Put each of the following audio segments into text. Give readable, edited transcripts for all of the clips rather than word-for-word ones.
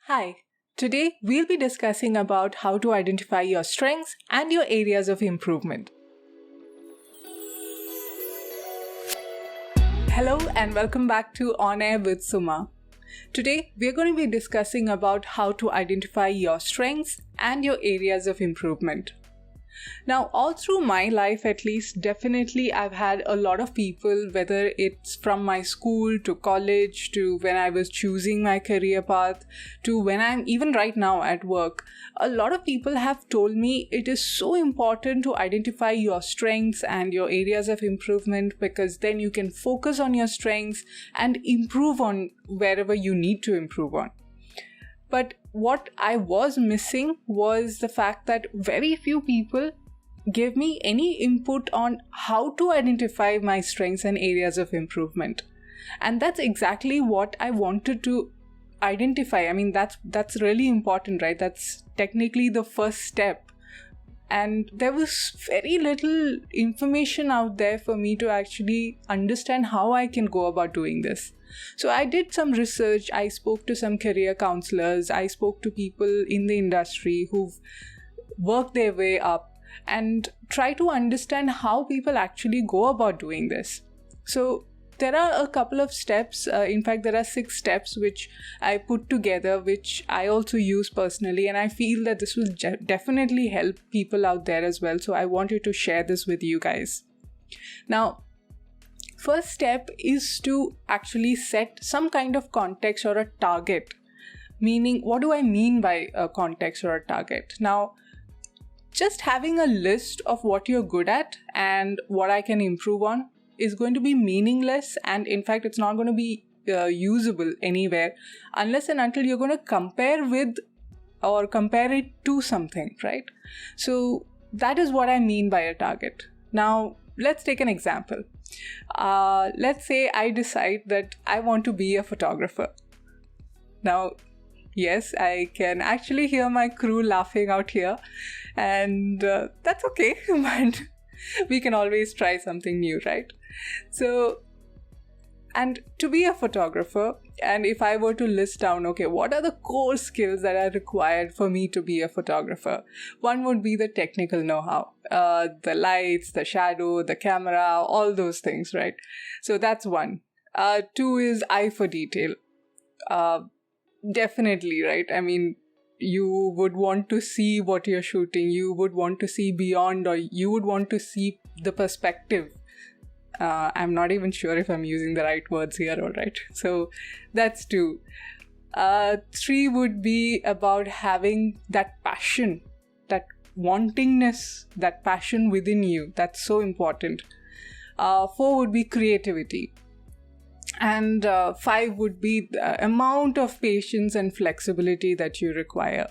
Hi, today we'll be discussing about how to identify your strengths and your areas of improvement. Hello and welcome back to On Air with Suma. Today we're going to be discussing about how to identify your strengths and your areas of improvement. Now, all through my life at least, definitely I've had a lot of people, whether it's from my school to college to when I was choosing my career path to when I'm even right now at work, a lot of people have told me it is so important to identify your strengths and your areas of improvement because then you can focus on your strengths and improve on wherever you need to improve on. But what I was missing was the fact that very few people gave me any input on how to identify my strengths and areas of improvement. And that's exactly what I wanted to identify. I mean, that's really important, right? That's technically the first step. And there was very little information out there for me to actually understand how I can go about doing this. So I did some research, I spoke to some career counselors, I spoke to people in the industry who've worked their way up and try to understand how people actually go about doing this. So there are a couple of steps, in fact there are 6 steps which I put together, which I also use personally, and I feel that this will definitely help people out there as well. So I wanted to share this with you guys. Now, first step is to actually set some kind of context or a target. Meaning, what do I mean by a context or a target? Now, just having a list of what you're good at and what I can improve on is going to be meaningless, and in fact, it's not going to be usable anywhere unless and until you're going to compare with or compare it to something, right? So that is what I mean by a target. Now, let's take an example. Let's say I decide that I want to be a photographer. Now, yes, I can actually hear my crew laughing out here, and that's okay, but we can always try something new, right? So, and to be a photographer, and if I were to list down, okay, what are the core skills that are required for me to be a photographer? One would be the technical know-how, the lights, the shadow, the camera, all those things, right? So that's one. 2 is eye for detail. Definitely, right? I mean, you would want to see what you're shooting, you would want to see beyond, or you would want to see the perspective. I'm not even sure if I'm using the right words here, all right? So that's 2. 3 would be about having that passion, that wantingness, that passion within you. That's so important. 4 would be creativity. And 5 would be the amount of patience and flexibility that you require.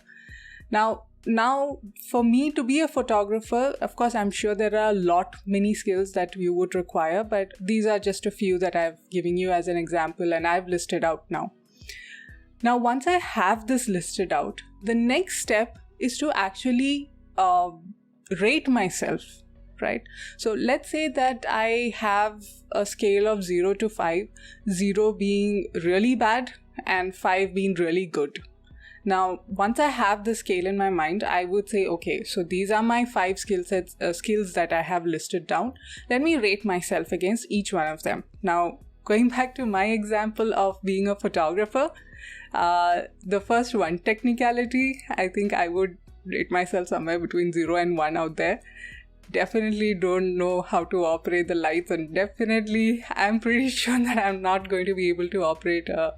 Now, for me to be a photographer, of course, I'm sure there are many skills that you would require, but these are just a few that I've given you as an example and I've listed out now. Now, once I have this listed out, the next step is to actually rate myself, right? So let's say that I have a scale of 0 to 5, 0 being really bad and 5 being really good. Now, once I have the scale in my mind, I would say, okay, so these are my 5 skills that I have listed down. Let me rate myself against each one of them. Now, going back to my example of being a photographer, the first one, technicality, I think I would rate myself somewhere between 0 and 1 out there. Definitely don't know how to operate the lights, and definitely I'm pretty sure that I'm not going to be able to operate a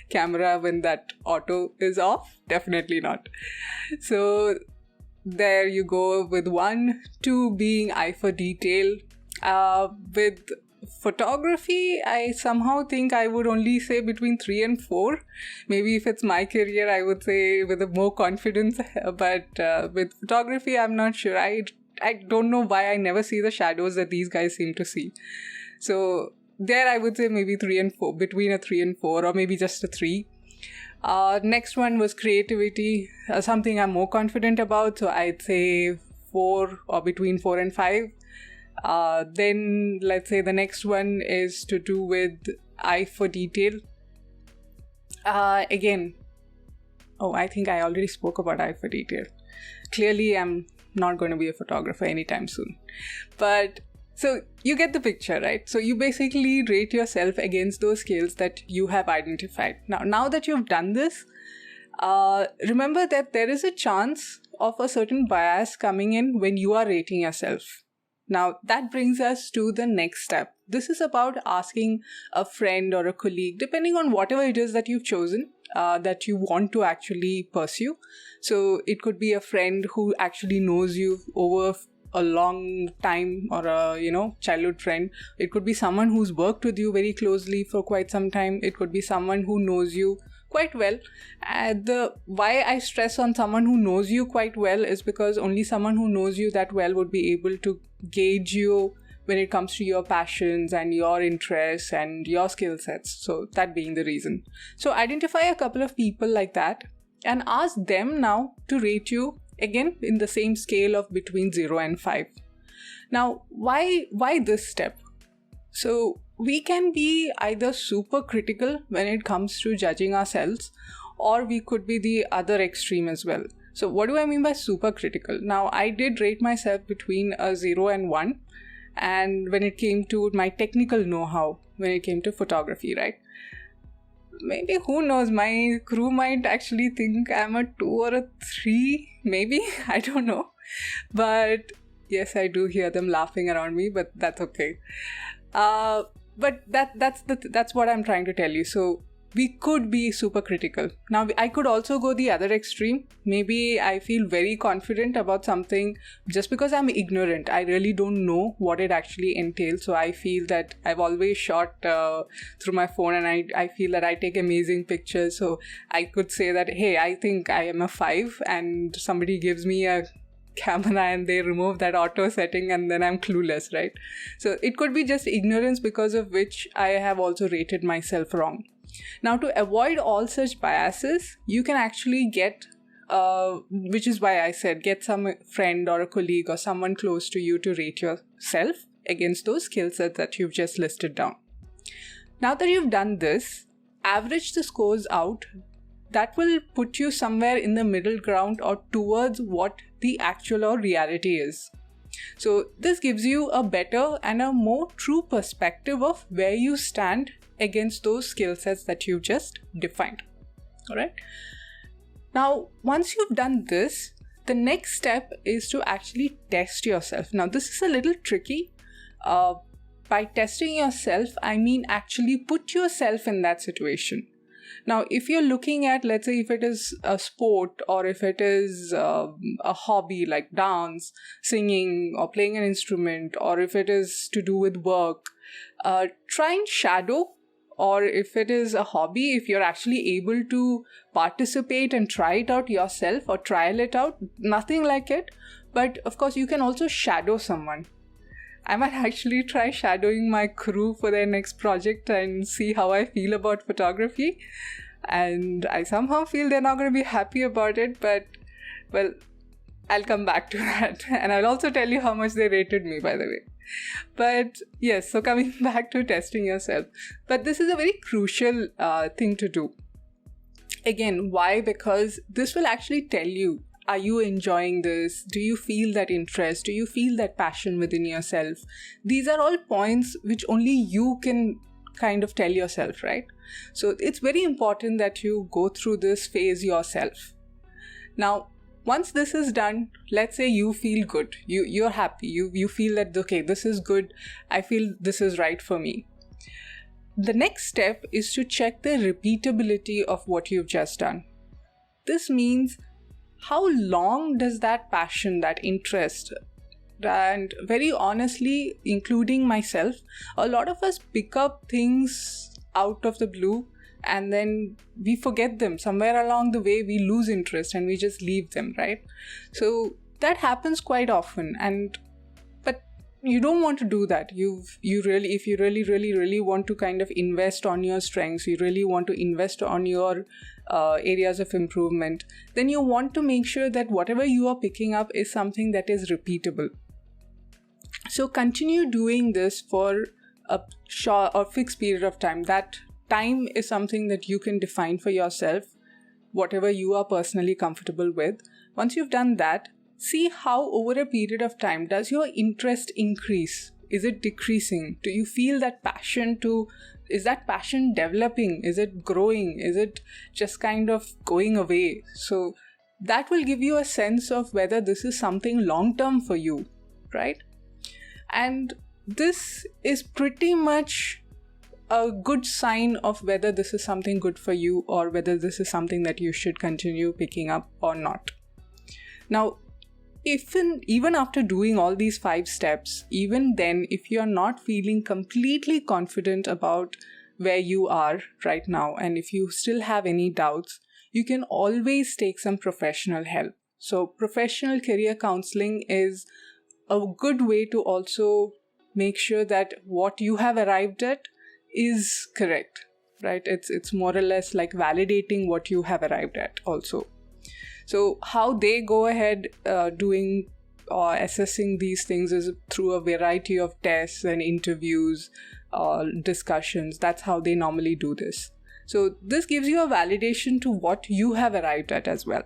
camera when that auto is off. Definitely not. So there you go with 1. 2 being eye for detail. With photography, I somehow think I would only say between 3 and 4. Maybe if it's my career, I would say with more confidence, but with photography, I'm not sure. I don't know why I never see the shadows that these guys seem to see. So there I would say maybe 3 and 4, between a 3 and 4, or maybe just a 3. Next one was creativity, something I'm more confident about. So I'd say 4 or between 4 and 5. Then let's say the next one is to do with eye for detail. Again, Oh, I think I already spoke about eye for detail. Clearly, I'm not going to be a photographer anytime soon. But so you get the picture, right? So you basically rate yourself against those skills that you have identified. Now that you've done this, remember that there is a chance of a certain bias coming in when you are rating yourself. Now, that brings us to the next step. This is about asking a friend or a colleague, depending on whatever it is that you've chosen, that you want to actually pursue. So it could be a friend who actually knows you over a long time, or a childhood friend. It could be someone who's worked with you very closely for quite some time. It could be someone who knows you quite well. Why I stress on someone who knows you quite well is because only someone who knows you that well would be able to gauge you when it comes to your passions and your interests and your skill sets. So that being the reason. So identify a couple of people like that and ask them now to rate you again in the same scale of between 0 and 5. Now, why this step? So we can be either super critical when it comes to judging ourselves, or we could be the other extreme as well. So what do I mean by super critical? Now, I did rate myself between a 0 and 1, and when it came to my technical know-how, when it came to photography, right? Maybe, who knows, my crew might actually think I'm a 2 or a 3, maybe, I don't know. But yes, I do hear them laughing around me, but that's okay. But that's what I'm trying to tell you. So we could be super critical. Now, I could also go the other extreme. Maybe I feel very confident about something just because I'm ignorant. I really don't know what it actually entails. So I feel that I've always shot through my phone, and I feel that I take amazing pictures. So I could say that, hey, I think I am a 5, and somebody gives me a camera and they remove that auto setting, and then I'm clueless, right? So it could be just ignorance, because of which I have also rated myself wrong. Now, to avoid all such biases, you can actually get, which is why I said, get some friend or a colleague or someone close to you to rate yourself against those skill sets that you've just listed down. Now that you've done this, average the scores out. That will put you somewhere in the middle ground or towards what the actual or reality is. So this gives you a better and a more true perspective of where you stand against those skill sets that you've just defined. All right. Now, once you've done this, the next step is to actually test yourself. Now, this is a little tricky. By testing yourself, I mean actually put yourself in that situation. Now, if you're looking at, let's say, if it is a sport, or if it is a hobby like dance, singing, or playing an instrument, or if it is to do with work, try and shadow. Or if it is a hobby, if you're actually able to participate and try it out yourself or trial it out, nothing like it. But of course, you can also shadow someone. I might actually try shadowing my crew for their next project and see how I feel about photography. And I somehow feel they're not going to be happy about it, but well, I'll come back to that. And I'll also tell you how much they rated me, by the way. But yes, so coming back to testing yourself. But this is a very crucial thing to do. Again, why? Because this will actually tell you, are you enjoying this? Do you feel that interest? Do you feel that passion within yourself? These are all points which only you can kind of tell yourself, right? So it's very important that you go through this phase yourself. Now, once this is done, let's say you feel good, you're happy, you feel that, okay, this is good, I feel this is right for me. The next step is to check the repeatability of what you've just done. This means, how long does that passion, that interest, and very honestly, including myself, a lot of us pick up things out of the blue and then we forget them. Somewhere along the way, we lose interest and we just leave them, right? So that happens quite often. But you don't want to do that. If you really want to kind of invest on your strengths, you really want to invest on your areas of improvement, then you want to make sure that whatever you are picking up is something that is repeatable. So continue doing this for a short or fixed period of time. That time is something that you can define for yourself. whatever you are personally comfortable with. Once you've done that, see how over a period of time does your interest increase? Is it decreasing? Do you feel that passion is that passion developing? Is it growing? Is it just kind of going away? So that will give you a sense of whether this is something long-term for you, right? And this is pretty much a good sign of whether this is something good for you or whether this is something that you should continue picking up or not. Now, even after doing all these 5 steps, even then, if you're not feeling completely confident about where you are right now, and if you still have any doubts, you can always take some professional help. So professional career counseling is a good way to also make sure that what you have arrived at is correct, right? It's more or less like validating what you have arrived at also. So how they go ahead doing or assessing these things is through a variety of tests and interviews, discussions. That's how they normally do this. So this gives you a validation to what you have arrived at as well.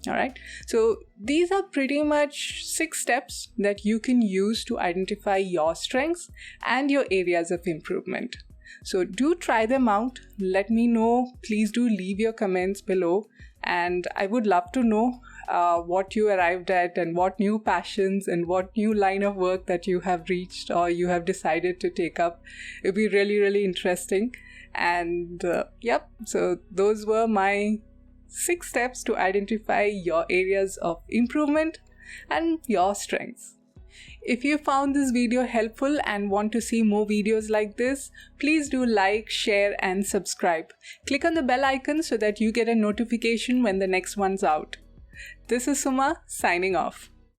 All right. So these are pretty much 6 steps that you can use to identify your strengths and your areas of improvement. So do try them out. Let me know. Please do leave your comments below. And I would love to know what you arrived at and what new passions and what new line of work that you have reached or you have decided to take up. It'd be really, really interesting. And so those were my 6 steps to identify your areas of improvement and your strengths. If you found this video helpful and want to see more videos like this, please do like, share and subscribe. Click on the bell icon so that you get a notification when the next one's out. This is Suma signing off.